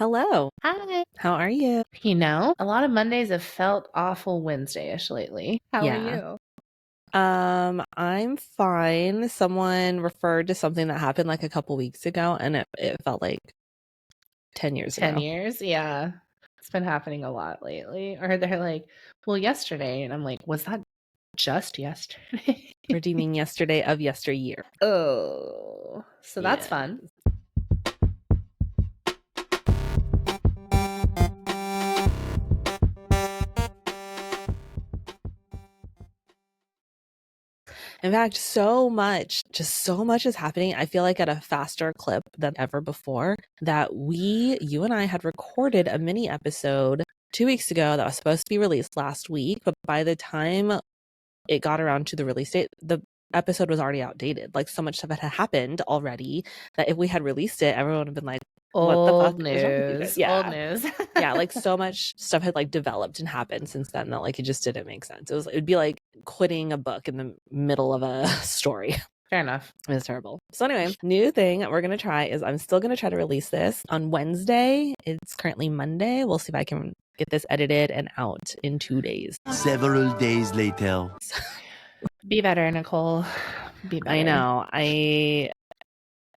Hello. Hi. How are you? A lot of Mondays have felt awful Wednesday-ish lately. How are Yeah. you? I'm fine. Someone referred to something that happened like a couple weeks ago, and it felt like 10 years 10 ago. years? Yeah. It's been happening a lot lately. Or they're like, well, yesterday. And I'm like, was that just yesterday? Redeeming yesterday of yesteryear. Oh, so that's Yeah. fun. In fact, just so much is happening. I feel like at a faster clip than ever before that you and I had recorded a mini episode 2 weeks ago that was supposed to be released last week, but by the time it got around to the release date, the episode was already outdated. Like so much stuff had happened already that if we had released it, everyone would have been like, what the fuck Old is wrong with you guys? news. Old Yeah. news. Yeah. Like so much stuff had like developed and happened since then that like it just didn't make sense. It'd be like quitting a book in the middle of a story. Fair enough. It was terrible. So anyway, new thing that we're going to try is I'm still going to try to release this on Wednesday. It's currently Monday. We'll see if I can get this edited and out in 2 days. Several days later. Be better, Nicole. Be better. I know.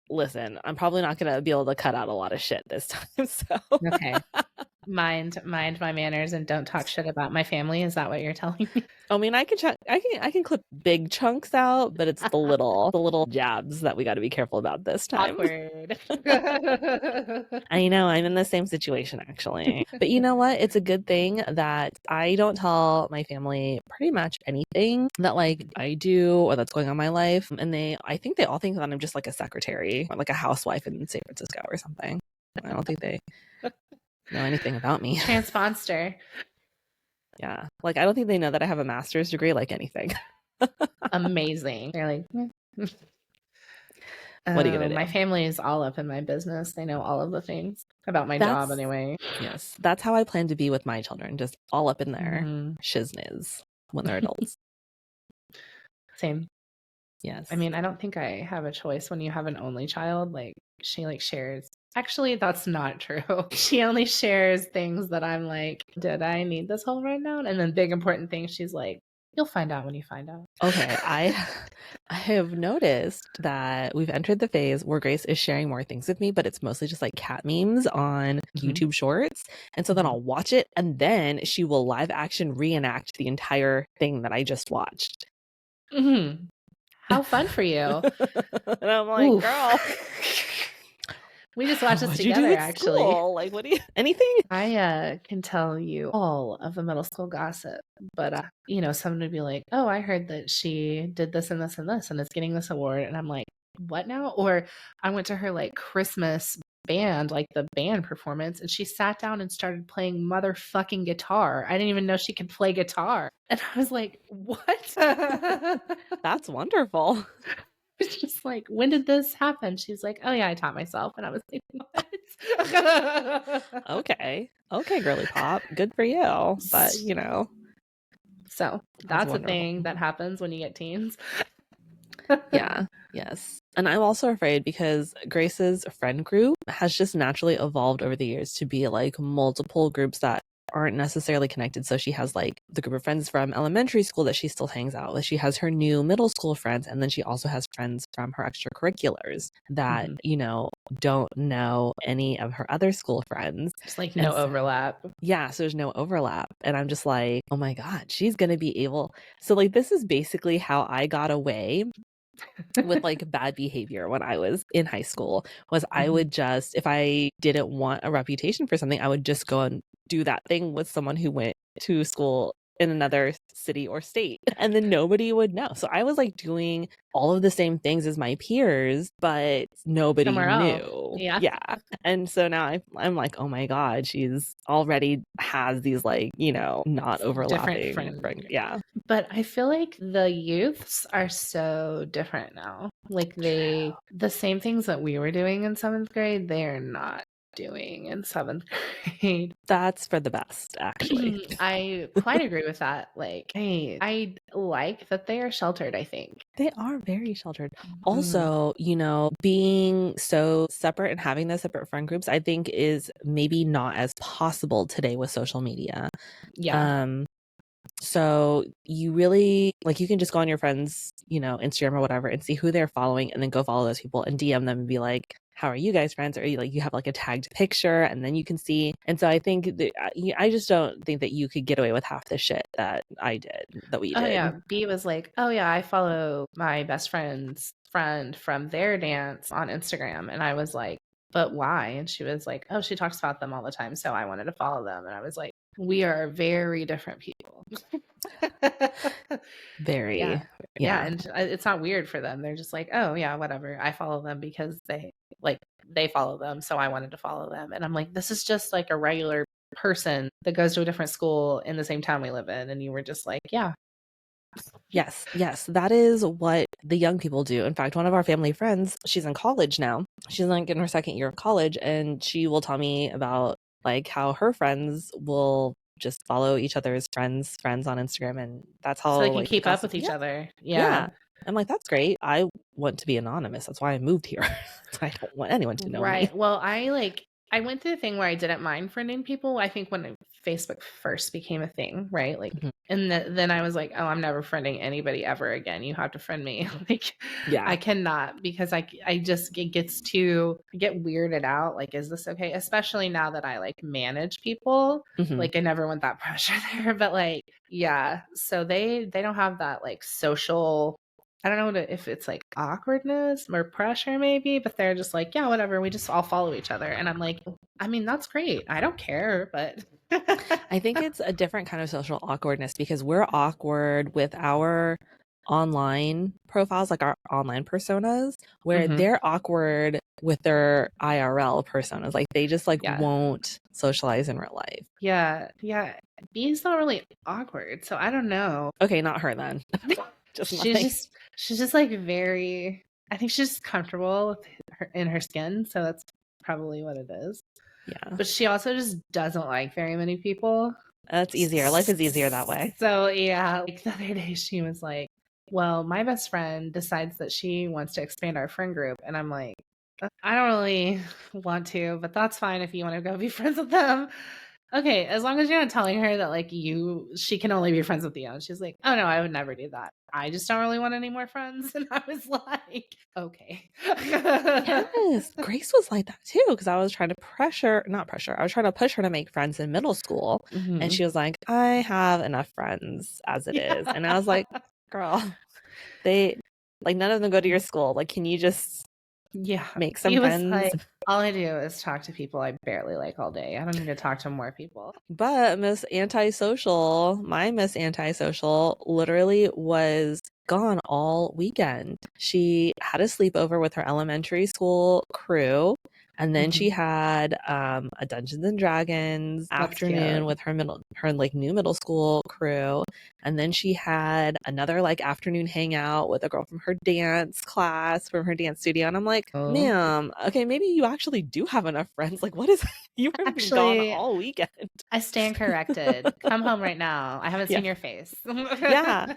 Listen, I'm probably not going to be able to cut out a lot of shit this time. So Okay. Mind my manners and don't talk shit about my family. Is that what you're telling me? I mean, I can clip big chunks out, but it's the little jabs that we got to be careful about this time. Awkward. I know, I'm in the same situation actually. But you know what? It's a good thing that I don't tell my family pretty much anything that like I do or that's going on in my life. And I think they all think that I'm just like a secretary or like a housewife in San Francisco or something. I don't think they know anything about me. Transponster. Yeah. Like I don't think they know that I have a master's degree like anything. Amazing. They're like, What are you gonna do? My family is all up in my business. They know all of the things about my job anyway. Yes. That's how I plan to be with my children, just all up in their shizness when they're adults. Same. Yes. I mean, I don't think I have a choice when you have an only child. Like she like shares. Actually, that's not true. She only shares things that I'm like, did I need this whole rundown? And then big important things, she's like, you'll find out when you find out. Okay, I have noticed that we've entered the phase where Grace is sharing more things with me, but it's mostly just like cat memes on YouTube Shorts. And so then I'll watch it and then she will live action reenact the entire thing that I just watched. How fun for you. And I'm like, oof. Girl. We just watched this together, actually. School? Like, what do you, anything? I can tell you all of the middle school gossip, but, someone would be like, oh, I heard that she did this and this and this, and it's getting this award. And I'm like, what now? Or I went to her like Christmas band, like the band performance, and she sat down and started playing motherfucking guitar. I didn't even know she could play guitar. And I was like, what? That's wonderful. It's just like, when did this happen? She's like, oh yeah, I taught myself. And I was like, what? Okay, girly pop, good for you. But so that's a thing that happens when you get teens. Yeah. Yes. And I'm also afraid because Grace's friend group has just naturally evolved over the years to be like multiple groups that aren't necessarily connected. So she has like the group of friends from elementary school that she still hangs out with. She has her new middle school friends. And then she also has friends from her extracurriculars that, don't know any of her other school friends. It's like no overlap. Yeah. So there's no overlap. And I'm just like, oh my God, she's going to be able. So like, this is basically how I got away with like bad behavior when I was in high school was I would just, if I didn't want a reputation for something, I would just go and do that thing with someone who went to school in another city or state, and then nobody would know. So I was like doing all of the same things as my peers, but nobody knew. Yeah. And so now I'm like, oh my God, she's already has these like, not overlapping friend. Yeah. But I feel like the youths are so different now. Like the same things that we were doing in 7th grade, they're not doing in 7th grade. That's for the best, actually. I quite agree with that. Like, I like that they are sheltered, I think. They are very sheltered. Mhm. Also, being so separate and having those separate friend groups, I think is maybe not as possible today with social media. Yeah. So you really you can just go on your friends, Instagram or whatever and see who they're following and then go follow those people and DM them and be like, how are you guys friends? Or you have like a tagged picture and then you can see. And so I think that I just don't think that you could get away with half the shit that we Oh did. yeah. B was like, oh yeah, I follow my best friend's friend from their dance on Instagram. And I was like, but why? And she was like, oh, she talks about them all the time. So I wanted to follow them. And I was like, we are very different people. Very. Yeah. Yeah. And it's not weird for them. They're just like, oh yeah, whatever. I follow them because they follow them. So I wanted to follow them. And I'm like, this is just like a regular person that goes to a different school in the same town we live in. And you were just like, yeah. Yes, that is what the young people do. In fact, one of our family friends, she's in college now. She's like in her second year of college, and she will tell me about like how her friends will just follow each other's friends on Instagram, and that's how So they can keep up gossip. with each other. Yeah. Yeah. I'm like, that's great. I want to be anonymous. That's why I moved here. I don't want anyone to know me. Right. Well, I went through the thing where I didn't mind friending people. I think when Facebook first became a thing, right? Like, Mhm. and then I was like, oh, I'm never friending anybody ever again. You have to friend me. Like, Yeah. I cannot because I just I get weirded out. Like, is this okay? Especially now that I like manage people. Mhm. Like, I never want that pressure there. But like, yeah. So they don't have that like social. I don't know if it's like awkwardness or pressure maybe, but they're just like, yeah, whatever. We just all follow each other. And I'm like, I mean, that's great. I don't care, but I think it's a different kind of social awkwardness because we're awkward with our online profiles, like our online personas, where Mhm. they're awkward with their IRL personas. Like they just Yeah. won't socialize in real life. Yeah. Yeah. B's not really awkward. So I don't know. Okay, not her then. She's just like very, I think she's just comfortable with in her skin. So that's probably what it is. Yeah. But she also just doesn't like very many people. That's easier. Life is easier that way. So yeah, like the other day she was like, well, my best friend decides that she wants to expand our friend group. And I'm like, I don't really want to, but that's fine if you want to go be friends with them. Okay, as long as you're not telling her that like she can only be friends with you. And she's like, oh no, I would never do that. I just don't really want any more friends. And I was like, okay. Yes, Grace was like that too because I was trying to I was trying to push her to make friends in middle school. And she was like, I have enough friends as it is. And I was like, girl, they like none of them go to your school. Like, can you just make some friends? Like, all I do is talk to people I barely like all day. I don't need to talk to more people. But my Miss Antisocial literally was gone all weekend. She had a sleepover with her elementary school crew. And then she had a Dungeons and Dragons afternoon with her new middle school crew. And then she had another like afternoon hangout with a girl from her dance class, from her dance studio. And I'm like, ma'am, okay, maybe you actually do have enough friends. Like, what is you were gone all weekend? I stand corrected. Come home right now. I haven't seen your face. Yeah.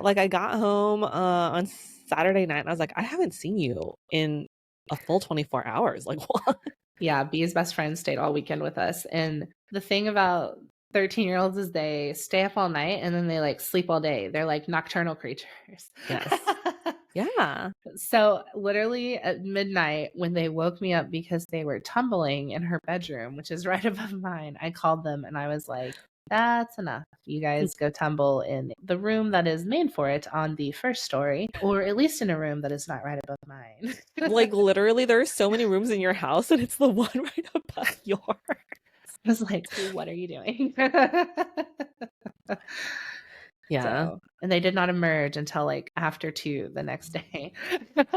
Like I got home on Saturday night and I was like, I haven't seen you in a full 24 hours. Like what? Yeah, B's best friend stayed all weekend with us. And the thing about 13-year-olds is they stay up all night and then they like sleep all day. They're like nocturnal creatures. Yes. Yeah. So literally at midnight when they woke me up because they were tumbling in her bedroom, which is right above mine, I called them and I was like, that's enough. You guys go tumble in the room that is made for it on the first story, or at least in a room that is not right above mine. Like literally there are so many rooms in your house and it's the one right above yours. I was like, what are you doing? Yeah. So, and they did not emerge until like after 2 the next day.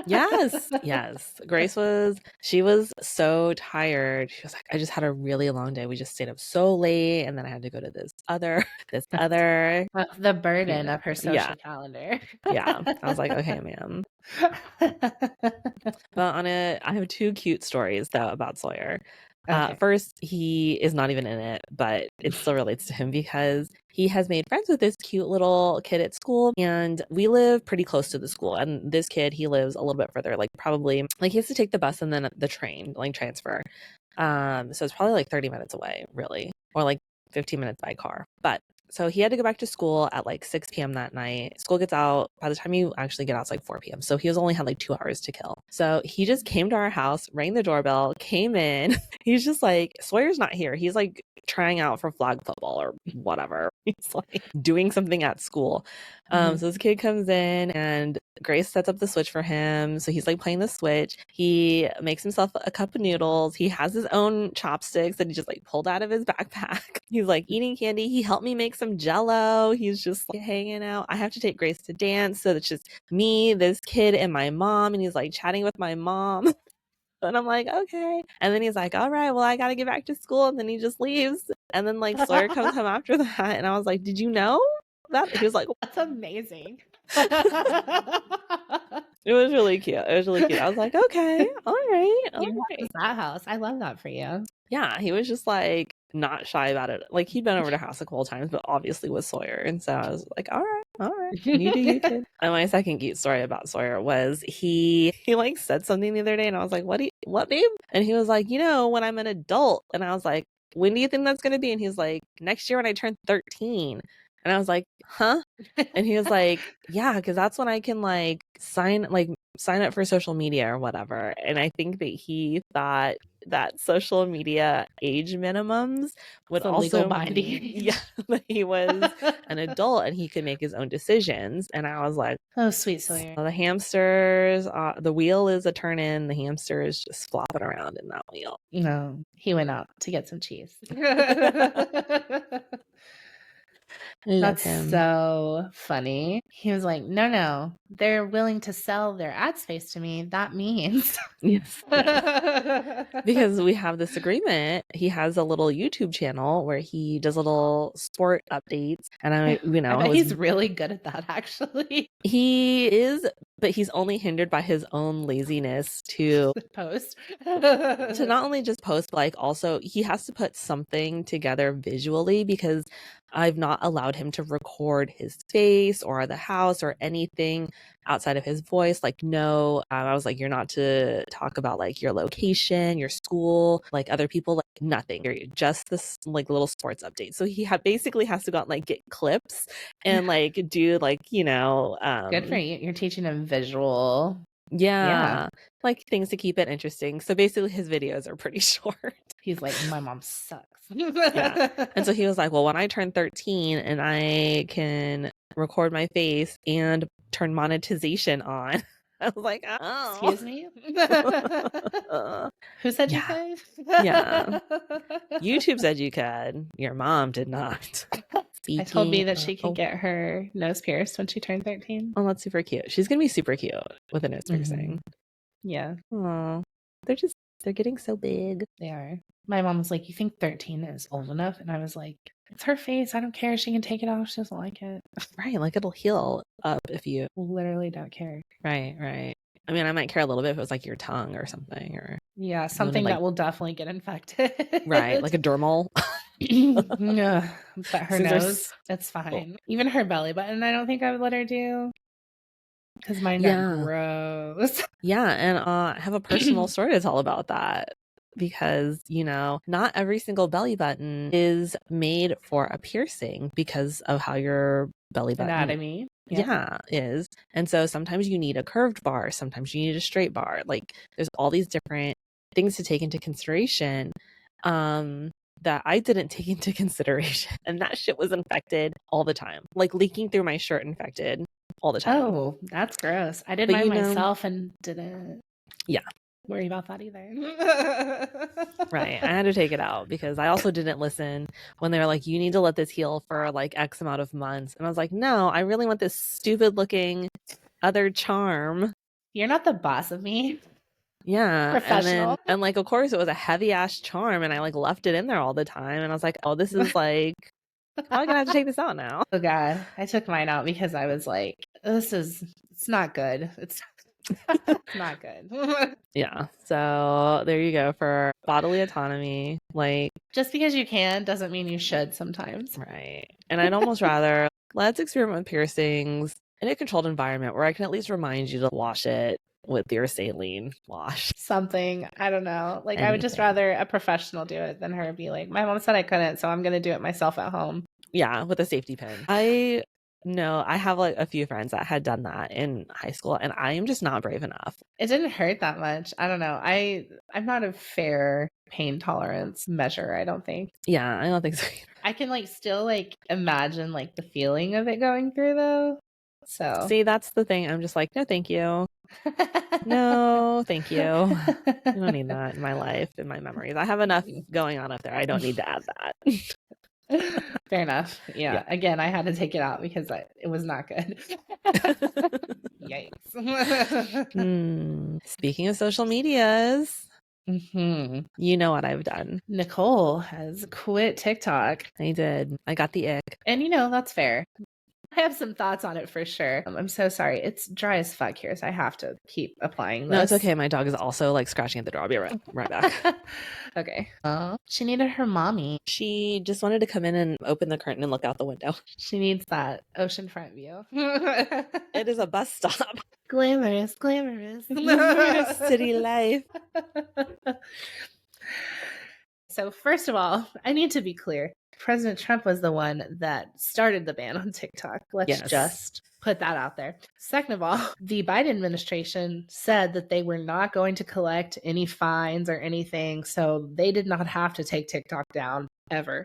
Yes. Grace was so tired. She was like, I just had a really long day. We just stayed up so late and then I had to go to this other the burden of her social calendar. Yeah. I was like, okay, ma'am. But I have 2 cute stories though about Sawyer. Okay. First, he is not even in it, but it still relates to him because he has made friends with this cute little kid at school, and we live pretty close to the school. And this kid, he lives a little bit further, like probably like he has to take the bus and then the train, like transfer. So it's probably like 30 minutes away, really, or like 15 minutes by car. But so he had to go back to school at like 6 p.m. that night. School gets out. By the time you actually get out, it's like 4 p.m. So he was only had like 2 hours to kill. So he just came to our house, rang the doorbell, came in. He's just like, Sawyer's not here. He's like trying out for flag football or whatever. He's like doing something at school. So this kid comes in and Grace sets up the Switch for him. So he's like playing the Switch. He makes himself a cup of noodles. He has his own chopsticks that he just like pulled out of his backpack. He's like eating candy. He helped me make some Jello. He's just like hanging out. I have to take Grace to dance. So it's just me, this kid, and my mom. And he's like chatting with my mom. And I'm like, okay. And then he's like, all right, well, I got to get back to school. And then he just leaves. And then like Sawyer comes home after that. And I was like, did you know that? He was like, That's amazing. it was really cute. It was really cute. I was like, okay, all right. All You right. love that house. I love that for you. Yeah, he was just like not shy about it. Like he'd been over to house a couple of times, but obviously with Sawyer. And so I was like, all right, you do you, kid. And my second cute story about Sawyer was he like said something the other day, and I was like, what, babe? And he was like, when I'm an adult. And I was like, when do you think that's gonna be? And he's like, next year when I turn 13. And I was like, huh? And he was like, yeah, because that's when I can like sign up for social media or whatever. And I think that he thought that social media age minimums would It's a legal also binding mean, age. yeah, that he was an adult and he could make his own decisions. And I was like, oh, sweet Sawyer. the hamsters, the wheel is a turn-in. The hamster is just flopping around in that wheel. No, he went out to get some cheese. Love That's him. so funny. He was like, no, they're willing to sell their ad space to me. That means. Yes. Because we have this agreement. He has a little YouTube channel where he does little sport updates. And I bet he's really good at that, actually. He is, but he's only hindered by his own laziness to post. to not only just post, but like also he has to put something together visually because I've not allowed him to record his face or the house or anything outside of his voice. Like, no, I was like, you're not to talk about like your location, your school, like other people, like nothing. You're just this like little sports update. So he basically has to go out and like get clips and like do like, good for you. You're teaching him visual. Yeah, like things to keep it interesting. So basically his videos are pretty short. He's like, my mom sucks. Yeah. And so he was like, well, when I turn 13 and I can record my face and turn monetization on, I was like, oh. Excuse me? Who said you could? Yeah. YouTube said you could. Your mom did not. I told me that she could get her nose pierced when she turned 13. Oh, that's super cute. She's going to be super cute with a nose piercing. Yeah. Oh, they're getting so big. They are. My mom was like, you think 13 is old enough? And I was like, it's her face. I don't care. She can take it off. She doesn't like it. Right. Like it'll heal up if you literally don't care. Right. I mean, I might care a little bit if it was like your tongue or something, or yeah, something that will definitely get infected. Right, like a dermal. No, but her nose, it's fine. Cool. Even her belly button, I don't think I would let her do because mine got gross. Yeah, and I have a personal story to tell about that. Because, not every single belly button is made for a piercing because of how your belly button anatomy is. And so sometimes you need a curved bar, sometimes you need a straight bar. Like there's all these different things to take into consideration that I didn't take into consideration. And that shit was infected all the time. Like leaking through my shirt infected all the time. Oh, that's gross. I did mine myself and didn't. Yeah. Worry about that either. Right. I had to take it out because I also didn't listen when they were like, you need to let this heal for like X amount of months. And I was like, no, I really want this stupid looking other charm. You're not the boss of me. Yeah. Professional. And like, of course, it was a heavy ass charm and I like left it in there all the time. And I was like, oh, this is like, I'm gonna have to take this out now. Oh God. I took mine out because I was like, it's not good. It's not good. Yeah. So there you go for bodily autonomy. Like, just because you can doesn't mean you should sometimes. right. And I'd almost rather let's experiment with piercings in a controlled environment where I can at least remind you to wash it with your saline wash. Something, I don't know. Like, I would just Anything. rather a professional do it than her be like, my mom said I couldn't, so I'm going to do it myself at home. Yeah, with a safety pin. I have like a few friends that had done that in high school, and I am just not brave enough. It didn't hurt that much. I don't know. I'm not a fair pain tolerance measure, I don't think. Yeah, I don't think so either. I can like still like imagine like the feeling of it going through though. So See, that's the thing. I'm just like, no, thank you. No, thank you. I don't need that in my life, in my memories. I have enough going on up there. I don't need to add that. Fair enough. Yeah. Again, I had to take it out because it was not good. Yikes. Speaking of social medias, you know what I've done. Nicole has quit TikTok. I did. I got the ick. And that's fair. I have some thoughts on it for sure. I'm so sorry. It's dry as fuck here, so I have to keep applying this. No, it's okay. My dog is also like scratching at the door. I'll be right back. Okay. She needed her mommy. She just wanted to come in and open the curtain and look out the window. She needs that oceanfront view. It is a bus stop. Glamorous. City life. So first of all, I need to be clear. President Trump was the one that started the ban on TikTok. Let's just put that out there. Second of all, the Biden administration said that they were not going to collect any fines or anything, so they did not have to take TikTok down ever.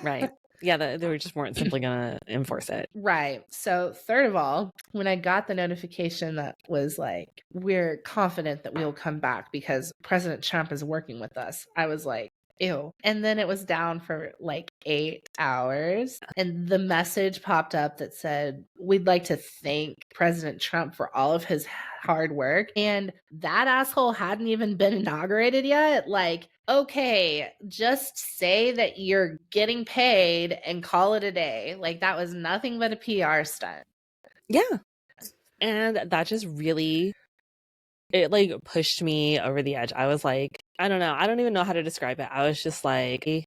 Right. Yeah, they just weren't simply going to enforce it. Right. So third of all, when I got the notification that was like, we're confident that we'll come back because President Trump is working with us, I was like, ew. And then it was down for like 8 hours. And the message popped up that said, we'd like to thank President Trump for all of his hard work. And that asshole hadn't even been inaugurated yet. Like, okay, just say that you're getting paid and call it a day. Like, that was nothing but a PR stunt. Yeah. And that just really, it like pushed me over the edge. I was like, I don't know. I don't even know how to describe it. I was just like, it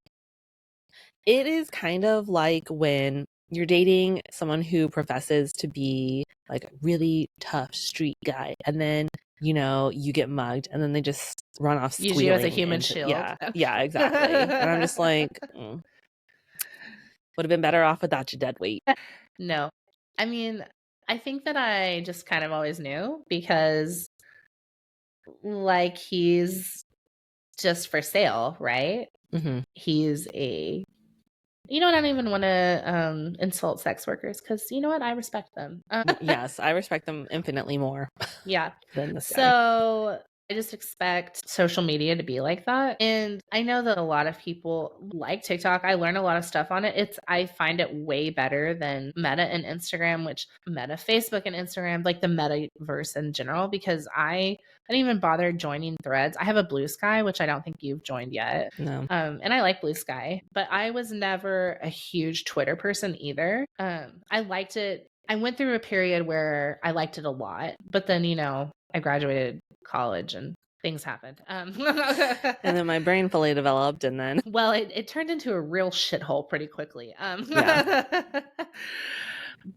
is kind of like when you're dating someone who professes to be like a really tough street guy, and then you get mugged, and then they just run off squealing. Use you as a human shield. Yeah, exactly. And I'm just like, would have been better off without your dead weight. No, I mean, I think that I just kind of always knew because, like, he's just for sale, right? Mm-hmm. He's I don't even want to insult sex workers because you know what? I respect them. Yes, I respect them infinitely more. Yeah. Than this guy. So I just expect social media to be like that. And I know that a lot of people like TikTok. I learn a lot of stuff on it. I find it way better than Meta and Instagram, which Meta, Facebook and Instagram, like the metaverse in general, because I didn't even bother joining Threads. I have a Blue Sky, which I don't think you've joined yet. No. And I like Blue Sky, but I was never a huge Twitter person either. I liked it. I went through a period where I liked it a lot, but then, I graduated college and things happened. And then my brain fully developed, and then well, it turned into a real shithole pretty quickly.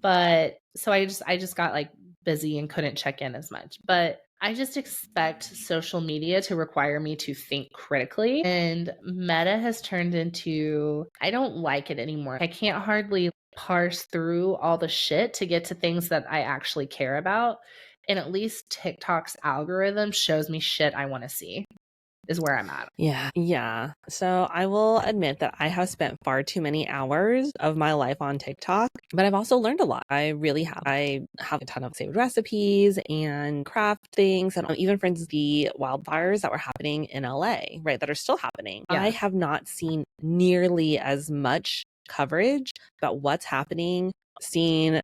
But so I just got like busy and couldn't check in as much. But I just expect social media to require me to think critically, and Meta has turned into, I don't like it anymore. I can't hardly parse through all the shit to get to things that I actually care about. And at least TikTok's algorithm shows me shit I want to see, is where I'm at. Yeah. So I will admit that I have spent far too many hours of my life on TikTok, but I've also learned a lot. I really have. I have a ton of saved recipes and craft things, and even for instance, the wildfires that were happening in LA, right, that are still happening. Yeah. I have not seen nearly as much coverage about what's happening, seen,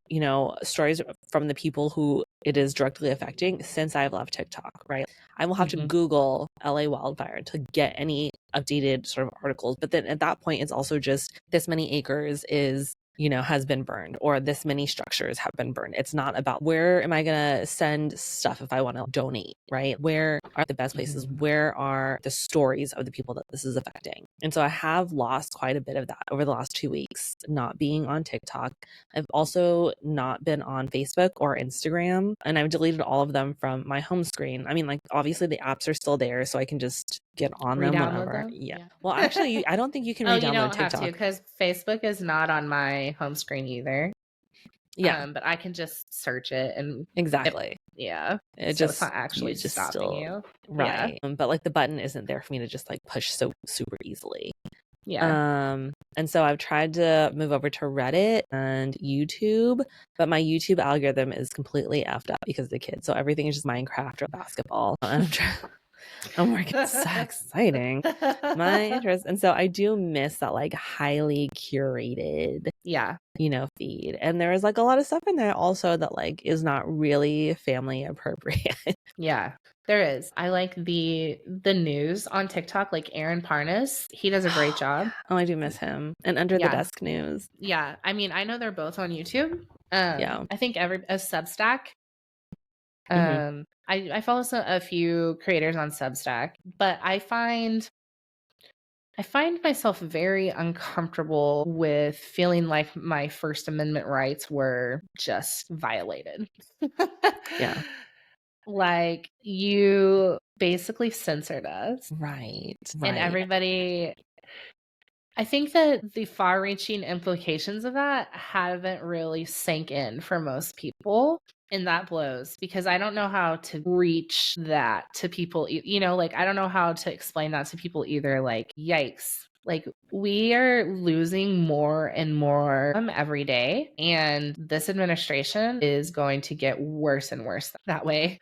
stories from the people who it is directly affecting since I've left TikTok, right? I will have to Google LA wildfire to get any updated sort of articles. But then at that point, it's also just this many acres is has been burned, or this many structures have been burned. It's not about where am I going to send stuff if I want to donate, right? Where are the best places? Where are the stories of the people that this is affecting? And so I have lost quite a bit of that over the last 2 weeks, not being on TikTok. I've also not been on Facebook or Instagram, and I've deleted all of them from my home screen. I mean, like, obviously the apps are still there, so I can just get on them Re-download whenever. them? Yeah. Well, actually, I don't think you can Oh, you re-download don't have to, TikTok. because Facebook is not on my home screen either. Yeah. But I can just search it and Exactly. yeah. It So just, it's not actually you just stopping still, you. right. But like the button isn't there for me to just like push so super easily. Yeah. And so I've tried to move over to Reddit and YouTube, but my YouTube algorithm is completely effed up because of the kids. So everything is just Minecraft or basketball. And I'm like, it's so exciting. My interest. And so I do miss that like highly curated, Yeah. feed. And there is like a lot of stuff in there also that like is not really family appropriate. Yeah, there is. I like the news on TikTok, like Aaron Parnas. He does a great job. Oh, I do miss him. And Under the Desk News. Yeah. I mean, I know they're both on YouTube. Yeah. I think a Substack. I follow a few creators on Substack, but I find myself very uncomfortable with feeling like my First Amendment rights were just violated. Yeah. Like, you basically censored us. Right. And everybody, I think that the far-reaching implications of that haven't really sank in for most people. And that blows, because I don't know how to reach that to people. Like, I don't know how to explain that to people either. Like, yikes. Like, we are losing more and more every day. And this administration is going to get worse and worse that way.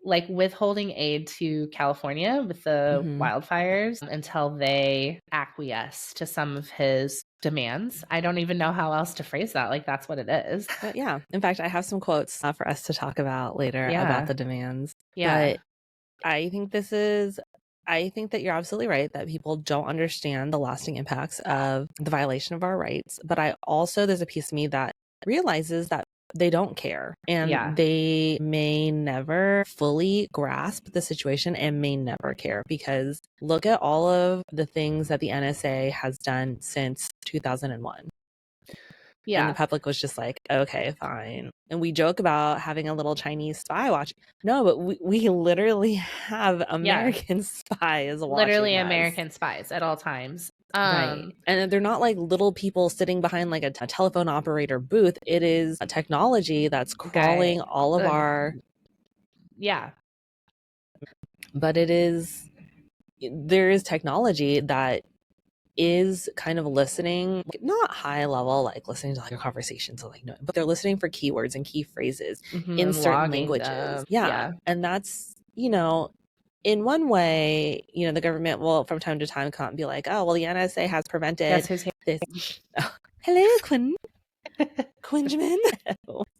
Like withholding aid to California with the wildfires until they acquiesce to some of his demands. I don't even know how else to phrase that. Like, that's what it is. But yeah, in fact, I have some quotes for us to talk about later about the demands. Yeah. But I think that you're absolutely right that people don't understand the lasting impacts of the violation of our rights. But there's a piece of me that realizes that they don't care, and they may never fully grasp the situation and may never care, because look at all of the things that the NSA has done since 2001. Yeah. And the public was just like, okay, fine. And we joke about having a little Chinese spy watch. No, but we literally have American spies watching literally us. American spies at all times. Right. And they're not like little people sitting behind like a telephone operator booth. It is a technology that's crawling all of our... Yeah. But there is technology that is kind of listening, not high level, like listening to like a conversation, so like no, but they're listening for keywords and key phrases in certain languages. Yeah. And that's, in one way, the government will from time to time come and be like, oh, well, the NSA has prevented this. Oh, hello, Quinjamin.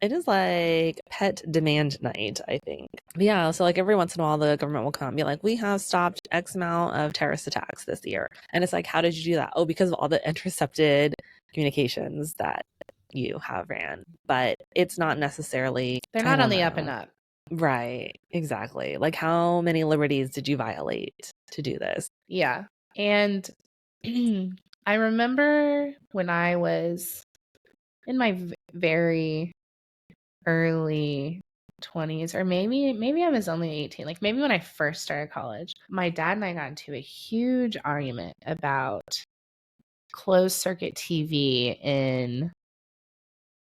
It is like pet demand night, I think. But yeah, so like every once in a while the government will come and be like, we have stopped X amount of terrorist attacks this year. And it's like, how did you do that? Oh, because of all the intercepted communications that you have ran. But it's not necessarily... They're not on the up and up. Right, exactly. Like, how many liberties did you violate to do this? Yeah. And I remember when I was in my very early 20s, or maybe I was only 18, like maybe when I first started college, my dad and I got into a huge argument about closed circuit TV in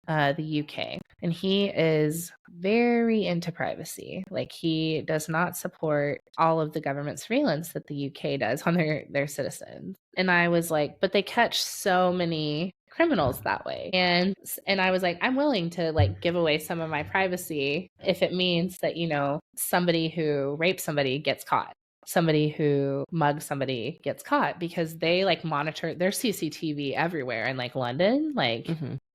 the UK. And he is very into privacy. Like, he does not support all of the government surveillance that the UK does on their citizens. And I was like, but they catch so many criminals that way. And I was like, I'm willing to like give away some of my privacy if it means that, somebody who rapes somebody gets caught. Somebody who mugs somebody gets caught, because they like monitor their CCTV everywhere in like London, like,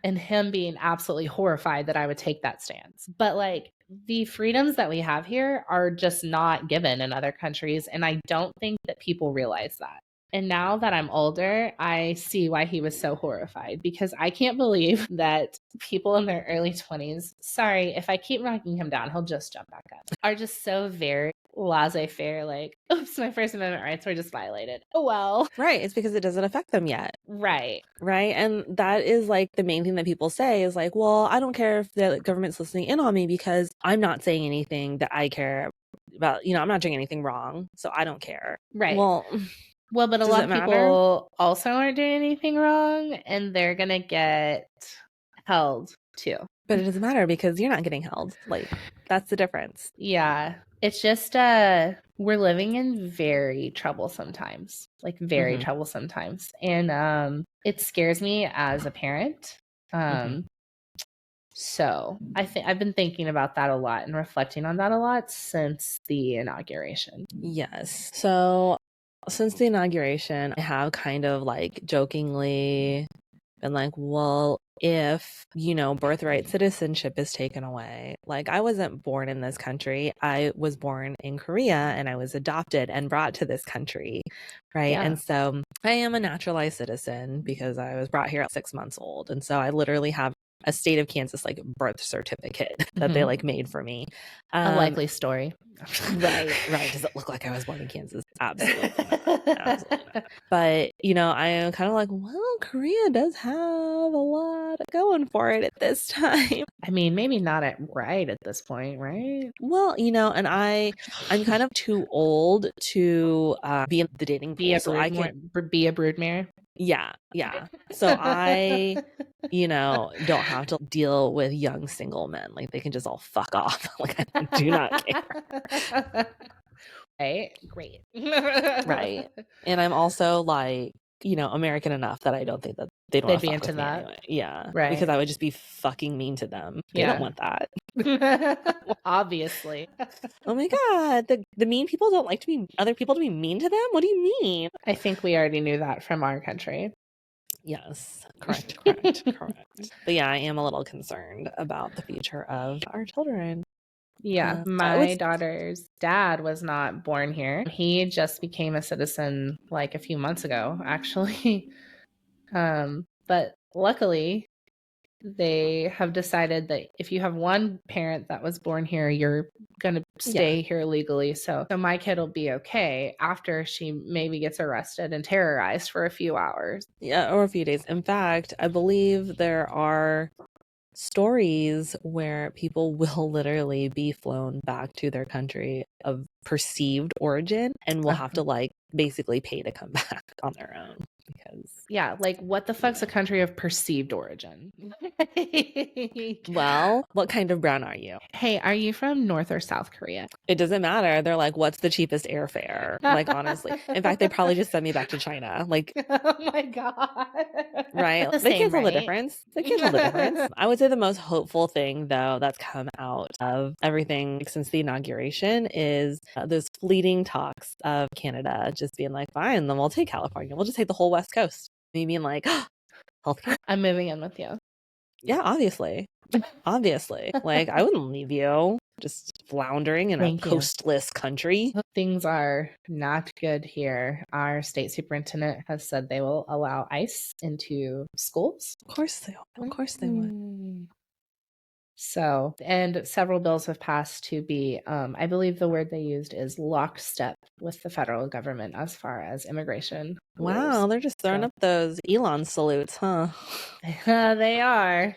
and him being absolutely horrified that I would take that stance. But like, the freedoms that we have here are just not given in other countries. And I don't think that people realize that. And now that I'm older, I see why he was so horrified, because I can't believe that people in their early 20s, sorry, if I keep knocking him down, he'll just jump back up, are just so very laissez-faire, like, oops, my First Amendment rights were just violated. Oh, well. Right. It's because it doesn't affect them yet. Right. Right. And that is like the main thing that people say is like, well, I don't care if the government's listening in on me because I'm not saying anything that I care about. I'm not doing anything wrong. So I don't care. Right. Well, but a does lot it of matter? people also aren't doing anything wrong, and they're going to get held too. But it doesn't matter because you're not getting held. Like, that's the difference. Yeah. It's just we're living in very troublesome times, like very troublesome times. And it scares me as a parent. So I've been thinking about that a lot and reflecting on that a lot since the inauguration. Yes. So since the inauguration, I have kind of like jokingly been like, well, if, birthright citizenship is taken away, like I wasn't born in this country. I was born in Korea and I was adopted and brought to this country. Right. Yeah. And so I am a naturalized citizen because I was brought here at 6 months old. And so I literally have a state of Kansas like birth certificate that they like made for me. A likely story. Right. Does it look like I was born in Kansas? Absolutely not. Absolutely not. But, I am kind of like, well, Korea does have a lot going for it at this time. I mean, maybe not right at this point, right? Well, and I'm kind of too old to be in the dating pool. So I can be a broodmare. Yeah. So I, don't have to deal with young single men. Like they can just all fuck off. Like I do not care. Right? Great. Right. And I'm also like, American enough that I don't think that they'd want to fuck with me anyway. Yeah. Right. Because I would just be fucking mean to them. They don't want that. Well, obviously. Oh my God. The mean people don't like other people to be mean to them? What do you mean? I think we already knew that from our country. Yes. Correct. But yeah, I am a little concerned about the future of our children. Yeah, my daughter's dad was not born here. He just became a citizen like a few months ago, actually. But luckily, they have decided that if you have one parent that was born here, you're going to stay here legally. So my kid will be okay after she maybe gets arrested and terrorized for a few hours. Yeah, or a few days. In fact, I believe there are stories where people will literally be flown back to their country of perceived origin and will have to like basically pay to come back on their own because like what the fuck's a country of perceived origin? Well, what kind of brown are you? Hey, are you from North or South Korea? It doesn't matter. They're like, what's the cheapest airfare? Like, honestly. In fact, they probably just send me back to China. Like, oh my God. Right? They can't tell the difference. I would say the most hopeful thing, though, that's come out of everything since the inauguration is those fleeting talks of Canada just being like, fine, then we'll take California. We'll just take the whole West Coast. Me being like, healthcare. I'm moving in with you. Yeah, obviously. Like, I wouldn't leave you just floundering in a coastless country. Things are not good here. Our state superintendent has said they will allow ICE into schools. Of course they would. So, and several bills have passed to be, I believe the word they used is lockstep with the federal government as far as immigration. Wow, rules. they're just throwing up those Elon salutes, huh? They are.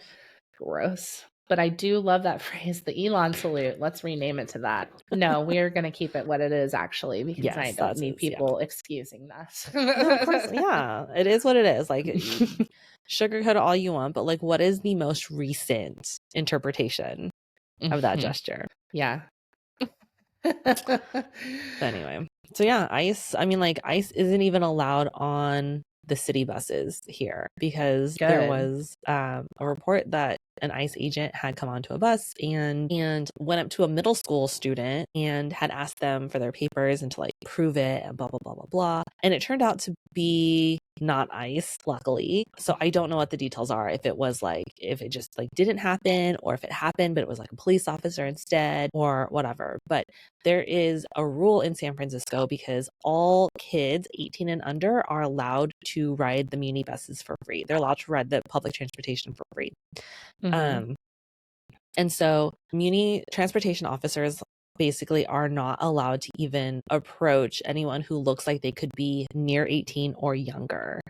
Gross. But I do love that phrase, the Elon salute. Let's rename it to that. No, we are going to keep it what it is, actually, because I don't need people excusing that. No, of course, yeah, it is what it is. Like, sugarcoat all you want, but like, what is the most recent interpretation of that gesture? Yeah. Anyway, so yeah, ICE. I mean, like, ICE isn't even allowed on the city buses here because there was a report that an ICE agent had come onto a bus and went up to a middle school student and had asked them for their papers and to like prove it and blah, blah, blah, blah, blah. And it turned out to be not ICE, luckily. So I don't know what the details are. If it was like, if it just like didn't happen, or if it happened, but it was like a police officer instead, or whatever. But there is a rule in San Francisco because all kids 18 and under are allowed to ride the muni buses for free. They're allowed to ride the public transportation for free. Mhm. And so muni transportation officers basically are not allowed to even approach anyone who looks like they could be near 18 or younger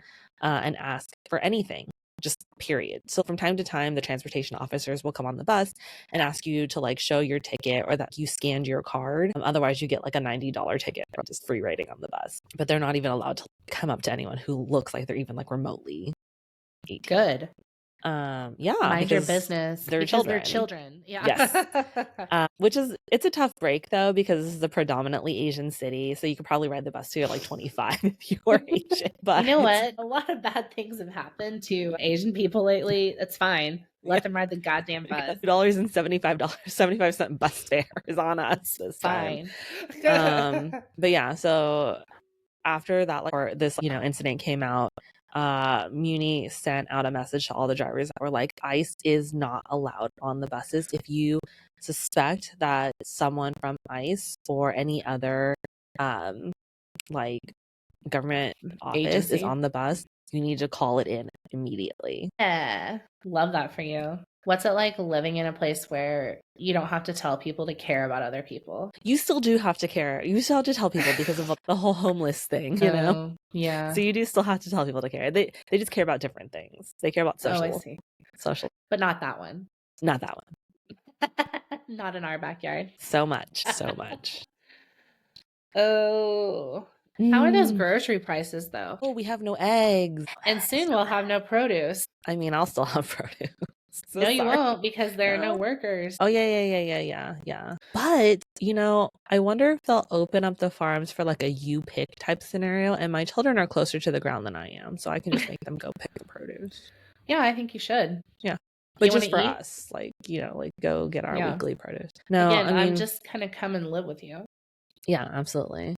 and ask for anything, just period. So from time to time, the transportation officers will come on the bus and ask you to like show your ticket or that you scanned your card. Otherwise, you get like a $90 ticket for just free riding on the bus. But they're not even allowed to come up to anyone who looks like they're even like remotely 18. Good. Yeah, Mind your because business. they're Because they're children. children. Yeah. Yes. Which is, it's a tough break though, because this is a predominantly Asian city. So you could probably ride the bus till you're like 25 if you were Asian. But You know what? A lot of bad things have happened to Asian people lately. That's fine. Let them ride the goddamn bus. $2 and $75 bus fare is on us this time. Fine. But yeah, so after that, like, or this, incident came out, Muni sent out a message to all the drivers that were like, ICE is not allowed on the buses. If you suspect that someone from ICE or any other like government office is Agency. on the bus, you need to call it in immediately. Yeah. Love that for you. What's it like living in a place where you don't have to tell people to care about other people? You still do have to care. You still have to tell people because of the whole homeless thing, Oh, yeah. So you do still have to tell people to care. They just care about different things. They care about social. Oh, I see. Social. But not that one. Not that one. Not in our backyard. So much. Oh. How are those grocery prices, though? Oh, we have no eggs. And soon we'll have no produce. I mean, I'll still have produce. So no, you sorry. won't, because there are no No. workers. Oh, yeah. But, I wonder if they'll open up the farms for like a you pick type scenario. And my children are closer to the ground than I am. So I can just make them go pick the produce. Yeah, I think you should. Yeah. But You just for wanna eat? us, like, like go get our Yeah. weekly produce. No, Again, I mean, I'm just kind of come and live with you. yeah, absolutely.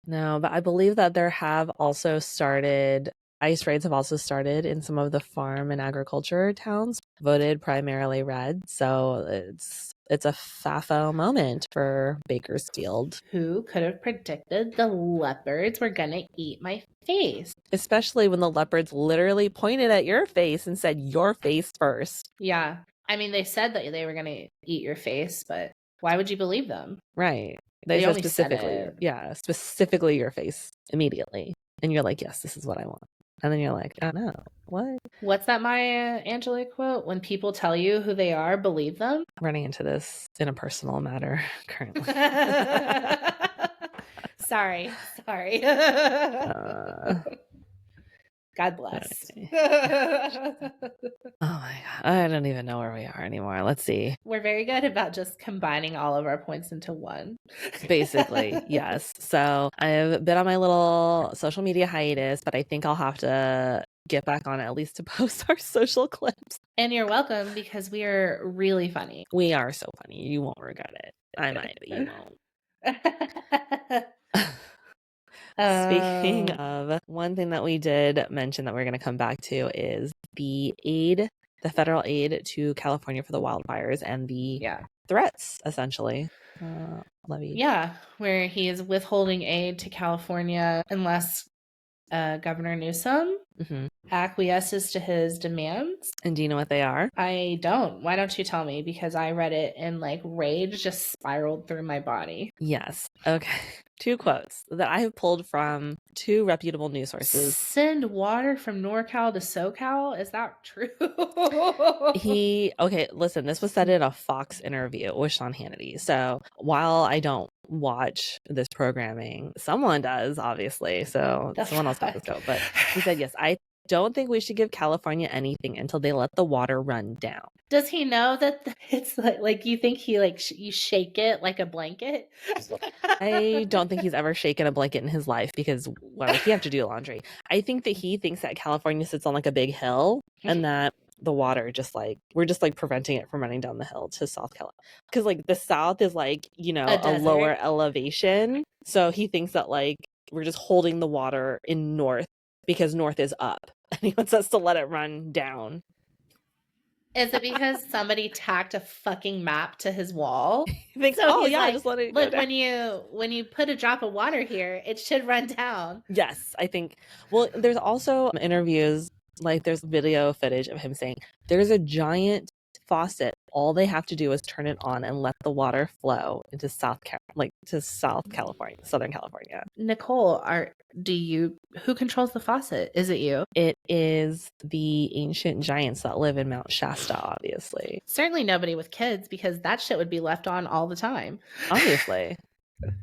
No, but I believe that there have also started, ICE raids have also started in some of the farm and agriculture towns, voted primarily red. So it's a FAFO moment for Bakersfield. Who could have predicted the leopards were gonna eat my face? Especially when the leopards literally pointed at your face and said, your face first. Yeah. I mean, they said that they were gonna eat your face, but why would you believe them? Right. They said only said specifically, it. specifically your face immediately. And you're like, yes, this is what I want. And then you're like, oh, no, what? What's that Maya Angelou quote? When people tell you who they are, believe them. I'm running into this in a personal matter currently. Sorry. God bless. Oh my God. I don't even know where we are anymore. Let's see. We're very good about just combining all of our points into one. Basically, yes. So I've been on my little social media hiatus, but I think I'll have to get back on it at least to post our social clips. And you're welcome, because we are really funny. We are so funny. You won't regret it. I might, but you won't. Speaking of, one thing that we did mention that we're going to come back to is the federal aid to California for the wildfires and the threats, essentially, levied. Yeah, where he is withholding aid to California unless Governor Newsom acquiesces to his demands. And do you know what they are? I don't. Why don't you tell me? Because I read it and like rage just spiraled through my body. Yes. Okay. 2 quotes that I have pulled from 2 reputable news sources. Send water from NorCal to SoCal? Is that true? Okay, listen, this was said in a Fox interview with Sean Hannity. So while I don't watch this programming, someone does, obviously. So someone else got this quote. But he said, yes, I don't think we should give California anything until they let the water run down. Does he know that it's like you think he you shake it like a blanket? I don't think he's ever shaken a blanket in his life, because why would he have to do laundry? I think that he thinks that California sits on like a big hill and that the water just like we're just like preventing it from running down the hill to South Carolina, because like the South is like, you know, a lower elevation, so he thinks that like we're just holding the water in North because North is up and he wants us to let it run down. Is it because somebody tacked a fucking map to his wall? He thinks, So oh he's yeah, like, just let it go look, down. when you put a drop of water here, it should run down. Yes, I think. Well, there's also interviews, like there's video footage of him saying there's a giant faucet. All they have to do is turn it on and let the water flow into South California, Southern California. Nicole, who controls the faucet? Is it you? It is the ancient giants that live in Mount Shasta, obviously. Certainly nobody with kids, because that shit would be left on all the time. Obviously.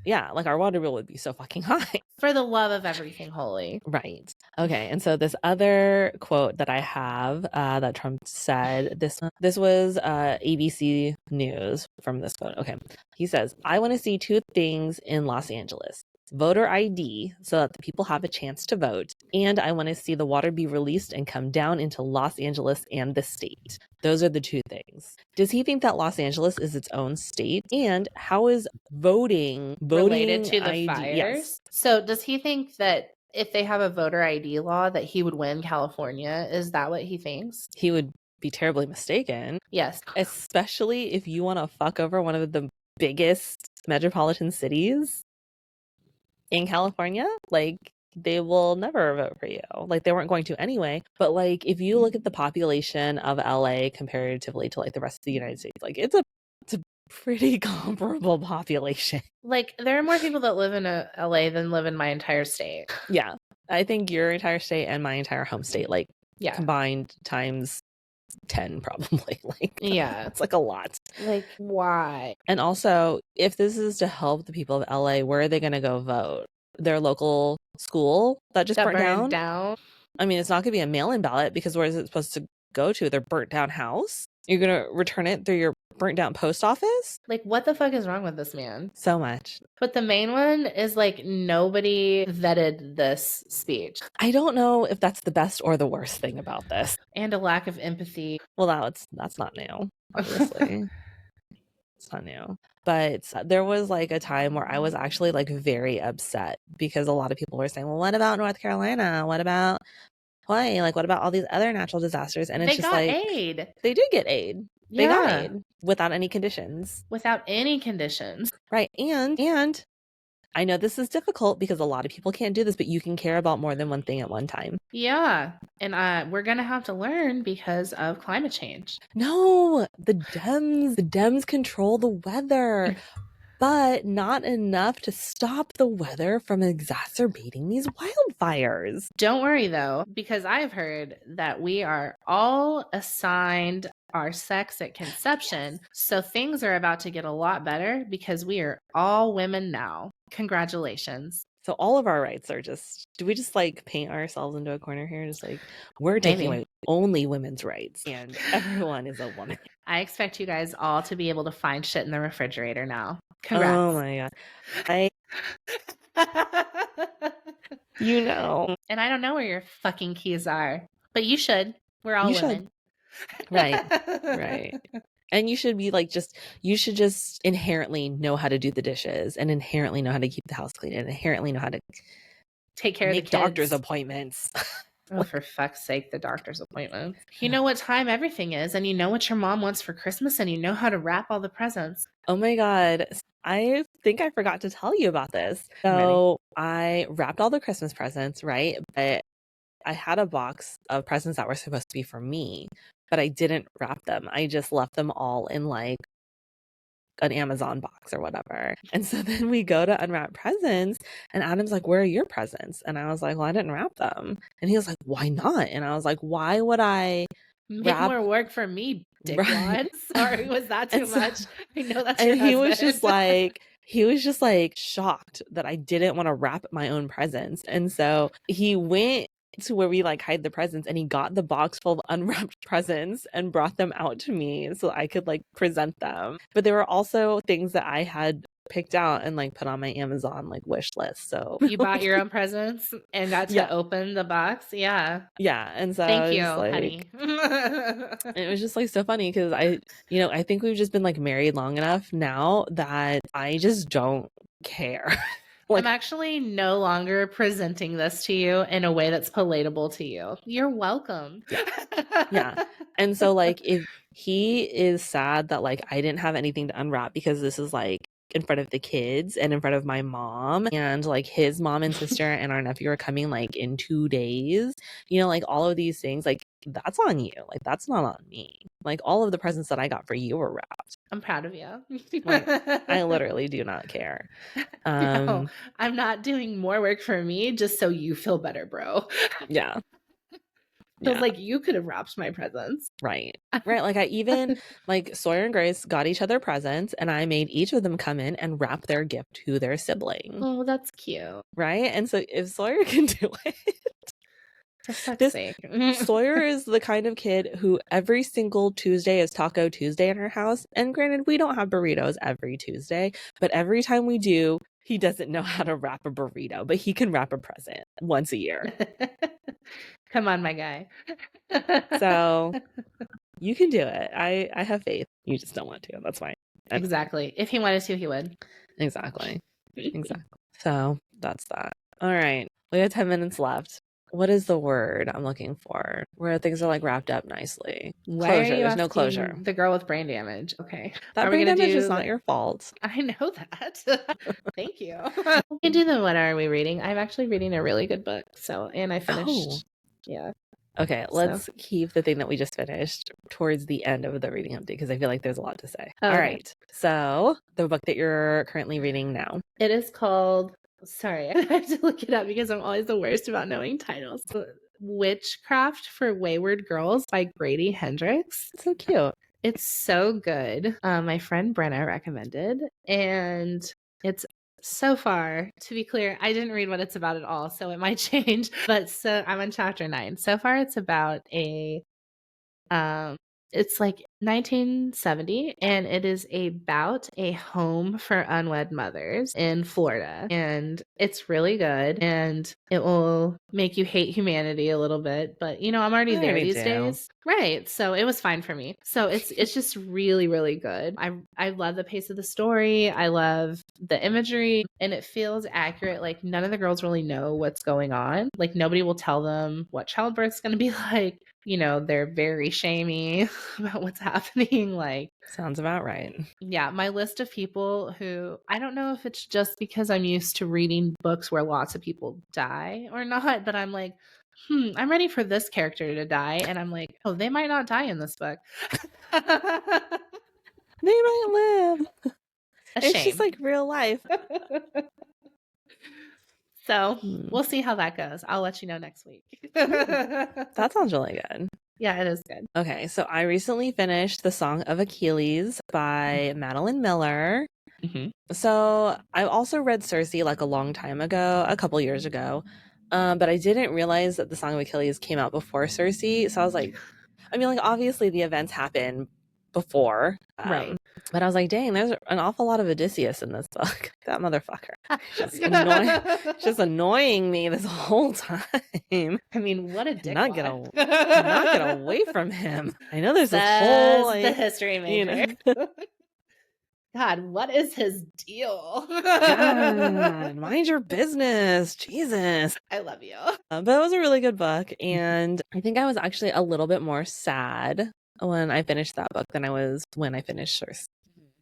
Yeah, like our water bill would be so fucking high. For the love of everything holy. Right. Okay. And so this other quote that I have that Trump said, this was ABC News from this quote. Okay. He says, I want to see two things in Los Angeles. Voter ID so that the people have a chance to vote, and I want to see the water be released and come down into Los Angeles and the state. Those are the two things. Does he think that Los Angeles is its own state? And how is voting related to the ID? fires? Yes. So does he think that if they have a voter ID law that he would win California? Is that what he thinks? He would be terribly mistaken. Yes. Especially if you want to fuck over one of the biggest metropolitan cities in California, like they will never vote for you. Like they weren't going to anyway. But like if you look at the population of LA comparatively to like the rest of the United States, like it's a pretty comparable population. Like there are more people that live in LA than live in my entire state. Yeah. I think your entire state and my entire home state, like combined times 10 probably. Like yeah, it's like a lot. Like why? And also, if this is to help the people of LA, where are they going to go vote? Their local school that just burned down? I mean, it's not going to be a mail-in ballot, because where is it supposed to go to? Their burnt down house? You're going to return it through your burnt down post office? Like what the fuck is wrong with this man? So much. But the main one is like nobody vetted this speech. I don't know if that's the best or the worst thing about this. And a lack of empathy. Well, that's not new, obviously. It's not new. But there was like a time where I was actually like very upset, because a lot of people were saying, well, what about North Carolina? What about Hawaii? Like, what about all these other natural disasters? And it's just like aid. They did get aid. They got aid without any conditions. Without any conditions. Right. And I know this is difficult because a lot of people can't do this, but you can care about more than one thing at one time. Yeah. And we're going to have to learn because of climate change. No, the Dems control the weather, but not enough to stop the weather from exacerbating these wildfires. Don't worry though, because I've heard that we are all assigned our sex at conception. Yes. So things are about to get a lot better because we are all women now. Congratulations. So all of our rights are do we just like paint ourselves into a corner here? Just like we're taking away only women's rights and everyone is a woman. I expect you guys all to be able to find shit in the refrigerator now. Congrats. Oh my God. You know. And I don't know where your fucking keys are, but you should. We're all women. Right. And you should be like you should just inherently know how to do the dishes and inherently know how to keep the house clean and inherently know how to take care of the kids. Doctor's appointments. Oh, for fuck's sake, the doctor's appointment. You know what time everything is, and you know what your mom wants for Christmas, and you know how to wrap all the presents. Oh my God. I think I forgot to tell you about this. So I wrapped all the Christmas presents, right? But I had a box of presents that were supposed to be for me, but I didn't wrap them. I just left them all in like an Amazon box or whatever. And so then we go to unwrap presents and Adam's like, where are your presents? And I was like, well, I didn't wrap them. And he was like, why not? And I was like, why would I make more work for me, dickwad? Sorry, was that too much? I know that's your husband. He was just like shocked that I didn't want to wrap my own presents. And so he went to where we like hide the presents, and he got the box full of unwrapped presents and brought them out to me so I could like present them. But there were also things that I had picked out and like put on my Amazon like wish list. So You bought your own presents and got to Yeah. open the box. Yeah. yeah, and so Thank I you, was like, honey. it was just like so funny because I think we've just been like married long enough now that I just don't care. I'm actually no longer presenting this to you in a way that's palatable to you. You're welcome. Yeah. And so like if he is sad that like I didn't have anything to unwrap because this is like in front of the kids and in front of my mom, and like his mom and sister and our nephew are coming like in 2 days, like all of these things, like that's on you. Like that's not on me. Like all of the presents that I got for you were wrapped. I'm proud of you. Like I literally do not care. No, I'm not doing more work for me just so you feel better, bro. Yeah. Feels like you could have wrapped my presents. Right. Like I even like Sawyer and Grace got each other presents, and I made each of them come in and wrap their gift to their sibling. Oh, that's cute. Right. And so if Sawyer can do it, for fuck's sake. Sawyer is the kind of kid who every single Tuesday is Taco Tuesday in our house. And granted, we don't have burritos every Tuesday, but every time we do, he doesn't know how to wrap a burrito, but he can wrap a present once a year. Come on, my guy. So you can do it. I have faith. You just don't want to. That's fine. Exactly. If he wanted to, he would. Exactly. So that's that. All right. We have 10 minutes left. What is the word I'm looking for? Where things are like wrapped up nicely. Closure. There's no closure. The girl with brain damage. Okay. That brain damage is not your fault. I know that. Thank you. We can do the what are we reading? I'm actually reading a really good book. And I finished. Oh. Yeah. Okay, let's keep the thing that we just finished towards the end of the reading update because I feel like there's a lot to say. Okay. All right. So the book that you're currently reading now. It is called, sorry, I have to look it up because I'm always the worst about knowing titles. Witchcraft for Wayward Girls by Grady Hendrix. So cute. It's so good. My friend Brenna recommended, and it's so far, to be clear, I didn't read what it's about at all, so it might change. But so I'm on chapter 9. So far, it's about it's like 1970, and it is about a home for unwed mothers in Florida. And it's really good, and it will make you hate humanity a little bit. But I'm already there these days. Right. So it was fine for me. So it's just really, really good. I love the pace of the story. I love the imagery, and it feels accurate. Like none of the girls really know what's going on. Like nobody will tell them what childbirth's going to be like. They're very shamey about what's happening. Like, sounds about right. Yeah, my list of people who, I don't know if it's just because I'm used to reading books where lots of people die or not, but I'm like, I'm ready for this character to die. And I'm like, oh, they might not die in this book. They might live. It's just like real life. So we'll see how that goes. I'll let you know next week. That sounds really good. Yeah, it is good. Okay, so I recently finished The Song of Achilles by Madeline Miller. Mm-hmm. So I also read Circe like a long time ago, a couple years ago, but I didn't realize that The Song of Achilles came out before Circe. So I was like, obviously the events happen before, right? But I was like, dang, there's an awful lot of Odysseus in this book. That motherfucker. Just annoying me this whole time. What a dick. Not get away from him. I know there's this whole the history major. God, what is his deal? God, mind your business. Jesus. I love you. But it was a really good book. And I think I was actually a little bit more sad when I finished that book than I was when I finished Circe.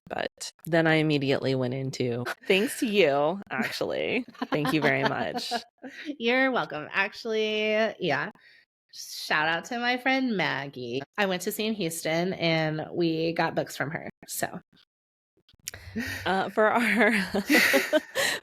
But then I immediately went into, thanks to you, actually. Thank you very much. You're welcome. Actually, yeah. Shout out to my friend Maggie. I went to see in Houston and we got books from her. So for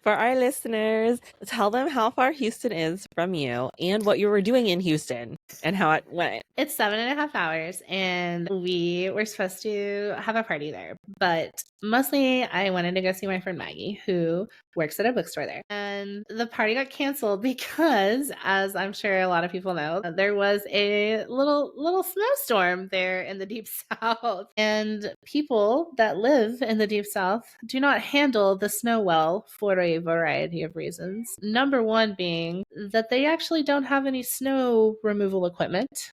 For our listeners, tell them how far Houston is from you and what you were doing in Houston and how it went. It's 7.5 hours, and we were supposed to have a party there. But mostly I wanted to go see my friend Maggie, who works at a bookstore there. And the party got canceled because, as I'm sure a lot of people know, there was a little snowstorm there in the Deep South. And people that live in the Deep South do not handle the snow well for a variety of reasons. Number one being that they actually don't have any snow removal equipment.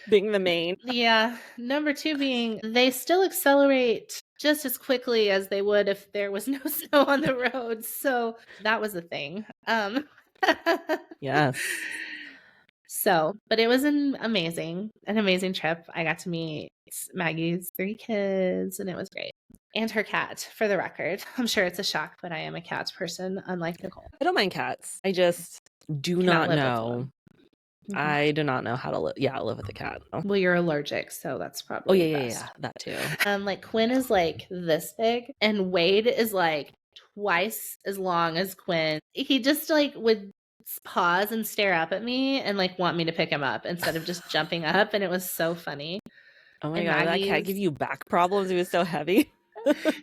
Being the main. Yeah. Number two being they still accelerate just as quickly as they would if there was no snow on the road. So that was a thing. Yes. So, but it was an amazing trip. I got to meet Maggie's 3 kids, and it was great. And her cat, for the record. I'm sure it's a shock, but I am a cats person, unlike Nicole. I don't mind cats. I just do Cannot not live with know. one. I do not know how to live. Yeah, live with a cat. Well, you're allergic, so that's probably best. Yeah, that too. Like Quinn is like this big, and Wade is like twice as long as Quinn. He just like would pause and stare up at me and like want me to pick him up instead of just jumping up, and it was so funny. Oh my And god, that cat give you back problems? It was so heavy.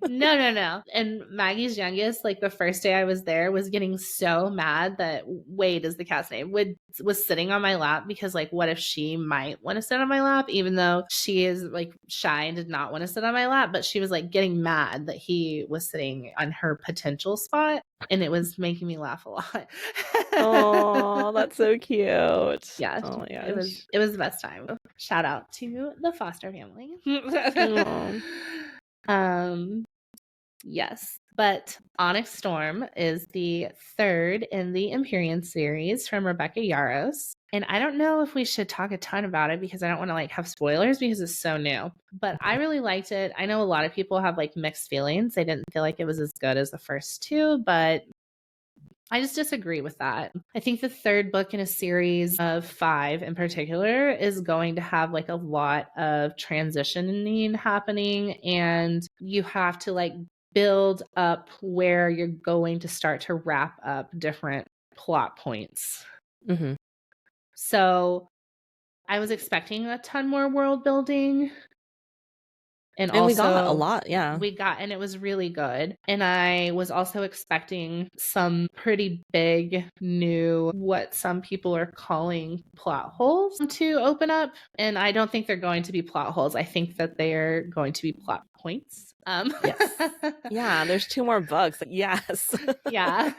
No. And Maggie's youngest, like the first day I was there, was getting so mad that Wade is the cat's name, was sitting on my lap because like what if she might want to sit on my lap, even though she is like shy and did not want to sit on my lap, but she was like getting mad that he was sitting on her potential spot, and it was making me laugh a lot. Oh, that's so cute. Yeah. Oh my gosh. It was the best time. Shout out to the Foster family. Yes, but Onyx Storm is the third in the Empyrean series from Rebecca Yarros. And I don't know if we should talk a ton about it because I don't want to like have spoilers because it's so new. But I really liked it. I know a lot of people have like mixed feelings. They didn't feel like it was as good as the first two, but I just disagree with that. I think the third book in a series of 5 in particular is going to have like a lot of transitioning happening, and you have to like build up where you're going to start to wrap up different plot points. Mm-hmm. So I was expecting a ton more world building. And also, we got a lot, yeah. And it was really good. And I was also expecting some pretty big new, what some people are calling plot holes to open up. And I don't think they're going to be plot holes. I think that they're going to be plot points. Yes. Yeah, there's 2 more books. Yes. Yeah.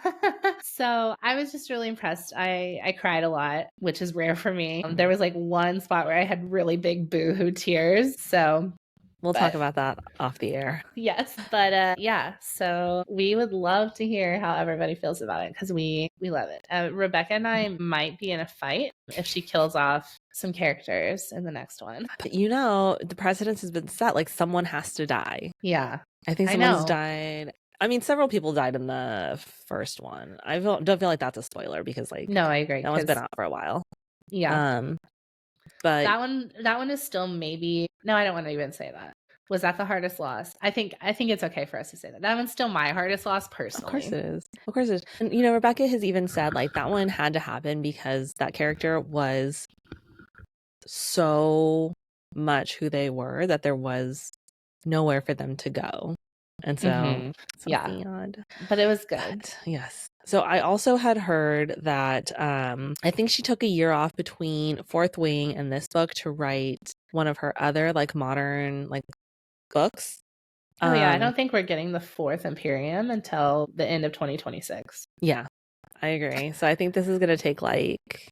So I was just really impressed. I cried a lot, which is rare for me. There was like one spot where I had really big boohoo tears. So we'll talk about that off the air. Yes, but yeah, so we would love to hear how everybody feels about it because we love it. Rebecca and I might be in a fight if she kills off some characters in the next one. But you know, the precedence has been set. Like someone has to die. Yeah. I think someone's died. I mean, several people died in the first one. I don't feel like that's a spoiler because like no, I agree. That one's been out for a while. Yeah. But that one is still maybe no, I don't want to even say that. Was that the hardest loss? I think it's okay for us to say that. That one's still my hardest loss personally. Of course it is. Of course it is. And you know, Rebecca has even said like that one had to happen because that character was so much who they were that there was nowhere for them to go. And so beyond. But it was good. But, yes. So I also had heard that I think she took a year off between Fourth Wing and this book to write one of her other like modern like books. Oh yeah, I don't think we're getting the 4th Imperium until the end of 2026. Yeah, I agree. So I think this is going to take like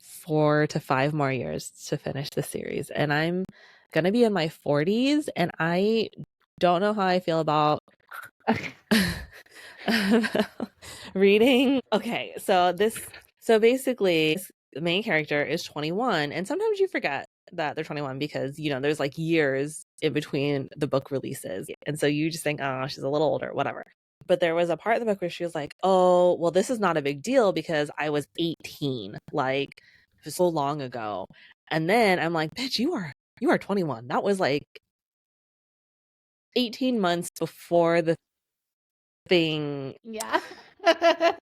4 to 5 more years to finish the series. And I'm going to be in my 40s and I don't know how I feel about reading. Okay, so basically the main character is 21 and sometimes you forget that they're 21 because you know there's like years in between the book releases, and so you just think, oh, she's a little older, whatever. But there was a part of the book where she was like, oh well, this is not a big deal because I was 18, like it was so long ago. And then I'm like, bitch, you are 21. That was like 18 months before the thing. Yeah.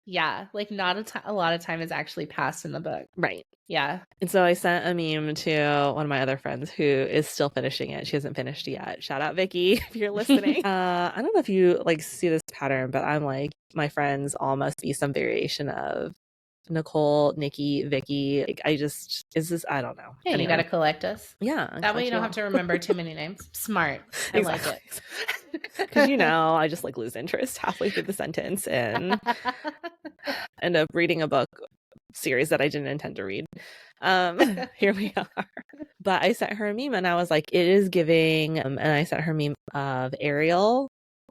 Yeah, like not a lot of time is actually passed in the book. Right. Yeah. And so I sent a meme to one of my other friends who is still finishing it. She hasn't finished yet. Shout out Vicky if you're listening. I don't know if you like see this pattern, but I'm like, my friends all must be some variation of Nicole, Nikki, Vicky. Like, I don't know. Yeah, Anyway. you got to collect us. Yeah. That way you don't have to remember too many names. Smart. I like it. Because, I just like lose interest halfway through the sentence and end up reading a book series that I didn't intend to read. Here we are. But I sent her a meme and I was like, it is giving, and I sent her a meme of Ariel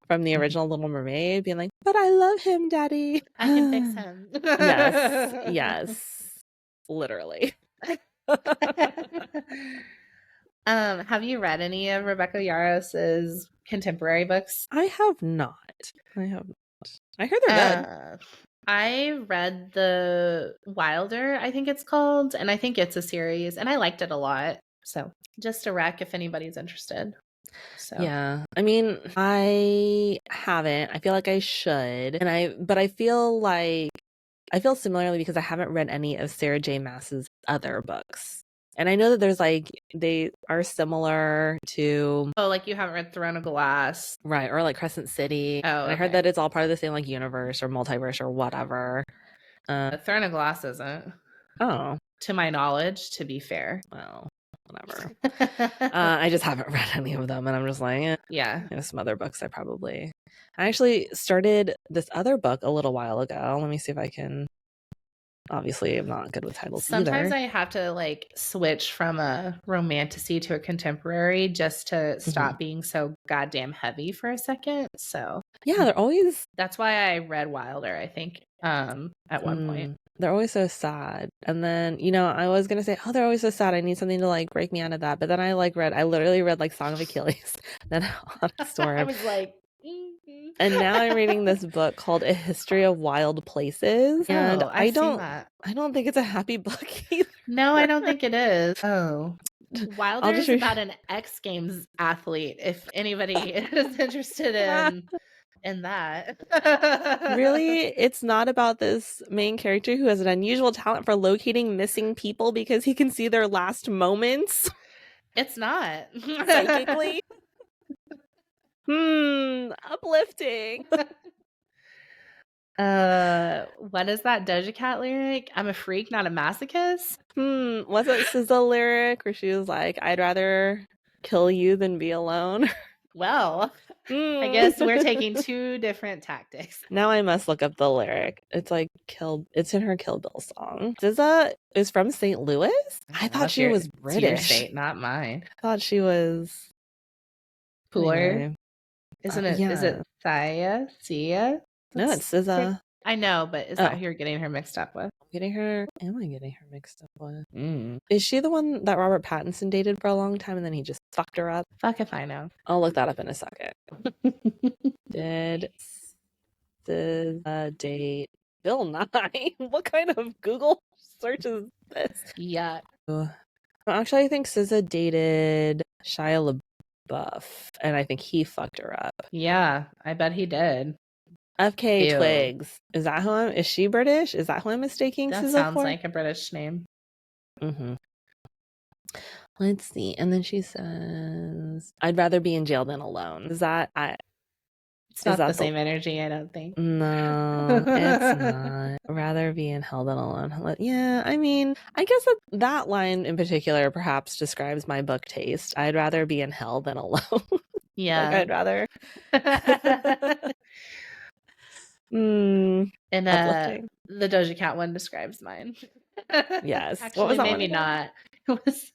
from the original Little Mermaid being like, but I love him, Daddy. I can fix him. Yes. Literally. Have you read any of Rebecca Yaros's contemporary books? I have not. I heard they're good. I read the Wilder, I think it's called, and I think it's a series, and I liked it a lot. So just a rec if anybody's interested. So yeah, I mean, I haven't. I feel like I should, but I feel similarly because I haven't read any of Sarah J. Maas's other books. And I know that there's like, they are similar to... Oh, like you haven't read Throne of Glass. Right, or like Crescent City. Oh, and I heard that it's all part of the same like universe or multiverse or whatever. Throne of Glass isn't. Oh. To my knowledge, to be fair. Well, whatever. I just haven't read any of them and I'm just like, yeah. Some other books I actually started this other book a little while ago. Let me see if I can... Obviously, I'm not good with titles Sometimes either. I have to like switch from a romantasy to a contemporary just to stop being so goddamn heavy for a second. So yeah, they're always... That's why I read Wilder, I think, at one point. They're always so sad. And then, I was going to say, oh, they're always so sad. I need something to like break me out of that. But then I literally read like Song of Achilles. Then on a storm. I was like... And now I'm reading this book called A History of Wild Places. And I don't think it's a happy book either. No, I don't think it is. Oh. Wilder is about an X Games athlete, if anybody is interested in that. Really? It's not about this main character who has an unusual talent for locating missing people because he can see their last moments? It's not. Psychically? Uplifting. What is that Doja Cat lyric? I'm a freak, not a masochist. Was it SZA lyric where she was like, I'd rather kill you than be alone? Well, I guess we're taking two different tactics. Now I must look up the lyric. It's like it's in her Kill Bill song. SZA is from St. Louis? I thought she was British. Your state, not mine. I thought she was Pooler. Anyway. Isn't it? Yeah. Is it Sia? No, it's SZA. I know, but is that who you're getting her mixed up with? Am I getting her mixed up with? Is she the one that Robert Pattinson dated for a long time and then he just fucked her up? Fuck if I know. I'll look that up in a second. Did SZA date Bill Nye? What kind of Google search is this? Yeah. Actually, I think SZA dated Shia LaBeouf, and I think he fucked her up. Yeah, I bet he did. FK Twigs. Is that is she British? Is that who I'm mistaking? That SZA sounds for? like a British name. Let's see. And then she says, I'd rather be in jail than alone. It's not the same energy, I don't think. No, it's not. Rather be in hell than alone. Yeah, I mean, I guess that line in particular perhaps describes my book taste. I'd rather be in hell than alone. Yeah. I'd rather. And the Doja Cat one describes mine. Yes. Actually, what was that maybe one not. It was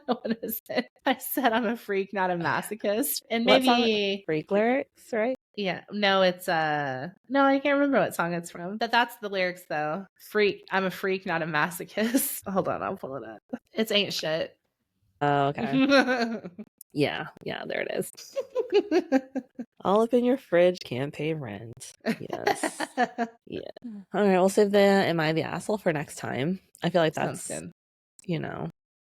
what is it? I said I'm a freak, not a masochist. And maybe freak lyrics, right? Yeah. No, it's no, I can't remember what song it's from. But that's the lyrics though. Freak. I'm a freak, not a masochist. Hold on, I'll pull it up. It's Ain't Shit. Oh, okay. Yeah, there it is. All up in your fridge, can't pay rent. Yes. Yeah. All right, we'll save the Am I the Asshole for next time. I feel like that's good.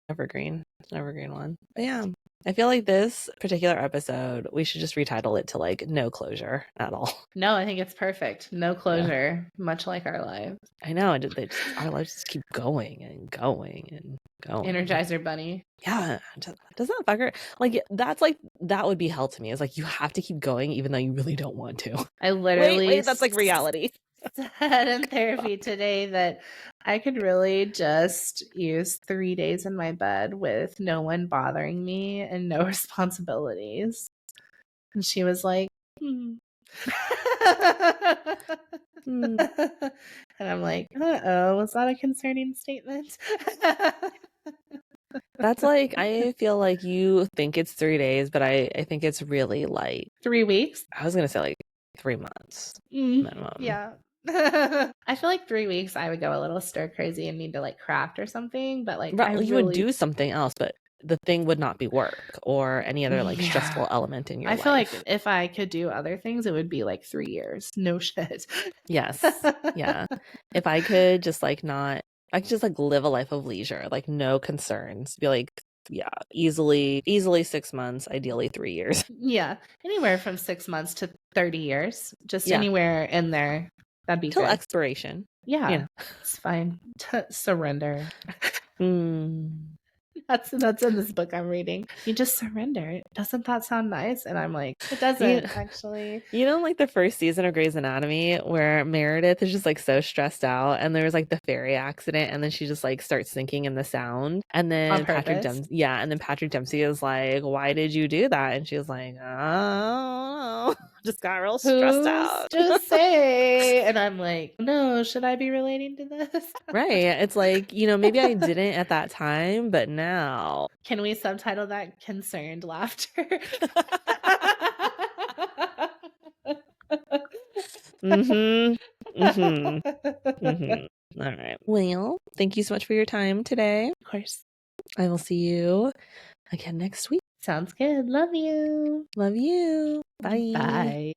Evergreen. It's an evergreen one. But yeah. I feel like this particular episode, we should just retitle it to like no closure at all. No, I think it's perfect. No closure, much like our lives. I know. Our lives just keep going and going and going. Energizer Bunny. Yeah. Does that fucker like that would be hell to me. It's like you have to keep going even though you really don't want to. I literally Wait, that's like reality. said in therapy today that I could really just use 3 days in my bed with no one bothering me and no responsibilities. And she was like, hmm. Hmm. And I'm like, uh-oh, was that a concerning statement? That's like, I feel like you think it's 3 days, but I think it's really like 3 weeks? I was gonna say like 3 months minimum. Yeah. I feel like 3 weeks I would go a little stir crazy and need to like craft or something, but like You would do something else, but the thing would not be work or any other like stressful element in your life. I feel like if I could do other things, it would be like 3 years. No shit. Yes. Yeah. If I could just like not, I could just like live a life of leisure, like no concerns, be like, yeah, easily 6 months, ideally 3 years. Yeah. Anywhere from 6 months to 30 years. Just Yeah. anywhere in there. That'd be Till good. expiration. Yeah. It's fine. Surrender. That's in this book I'm reading. You just surrender. Doesn't that sound nice? And I'm like, it doesn't actually. You know, like the first season of Grey's Anatomy where Meredith is just like so stressed out and there was like the ferry accident and then she just like starts sinking in the sound. And then Patrick Dempsey is like, why did you do that? And she was like, oh, just got real stressed out. Just say. And I'm like, no, should I be relating to this? Right. It's like, you know, maybe I didn't at that time, but now. Can we subtitle that concerned laughter? All right. Well, thank you so much for your time today. Of course. I will see you again next week. Sounds good. Love you. Love you. Bye. Bye.